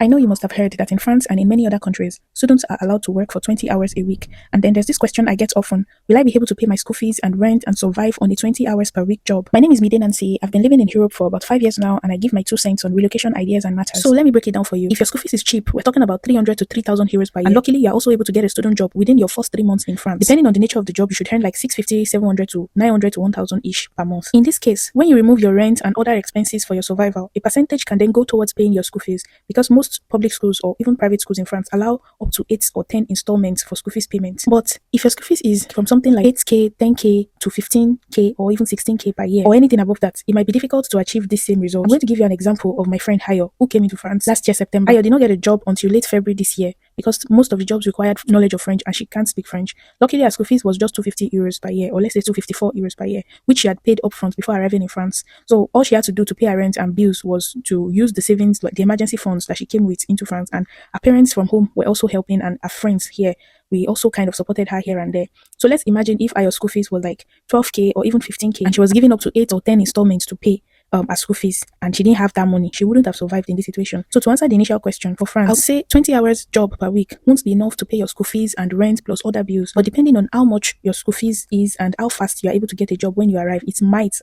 I know you must have heard that in France and in many other countries, students are allowed to work for 20 hours a week. And then there's this question I get often: will I be able to pay my school fees and rent and survive on a 20 hours per week job? My name is Mide Nancy. I've been living in Europe for about 5 years now, and I give my 2 cents on relocation ideas and matters. So let me break it down for you. If your school fees is cheap, we're talking about 300 to 3,000 euros per year. And luckily, you're also able to get a student job within your first 3 months in France. Depending on the nature of the job, you should earn like 650, 700 to 900 to 1,000 ish per month. In this case, when you remove your rent and other expenses for your survival, a percentage can then go towards paying your school fees, because most public schools or even private schools in France allow up to 8 or 10 installments for school fees payments. But if your school fees is from something like 8k, 10k to 15k or even 16k per year or anything above that, it might be difficult to achieve this same result. I'm going to give you an example of my friend Hayo, who came into France last year September. Hayo did not get a job until late February this year because most of the jobs required knowledge of French and she can't speak French. Luckily, her school fees was just 250 euros per year, or let's say 254 euros per year, which she had paid upfront before arriving in France. So all she had to do to pay her rent and bills was to use the savings, like the emergency funds that she came with into France. And her parents from home were also helping, and her friends here, we also kind of supported her here and there. So let's imagine if our school fees was like 12k or even 15k and she was giving up to 8 or 10 installments to pay her school fees, and she didn't have that money, she wouldn't have survived in this situation. So to answer the initial question, for France, I'll say 20 hours job per week won't be enough to pay your school fees and rent plus other bills. But depending on how much your school fees is and how fast you are able to get a job when you arrive, it might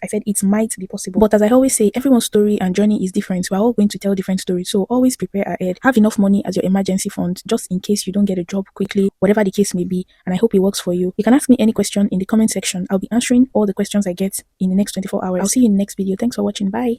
be possible. But as I always say, everyone's story and journey is different. We're all going to tell different stories. So always prepare ahead. Have enough money as your emergency fund just in case you don't get a job quickly, whatever the case may be. And I hope it works for you. You can ask me any question in the comment section. I'll be answering all the questions I get in the next 24 hours. I'll see you in the next video. Thanks for watching. Bye.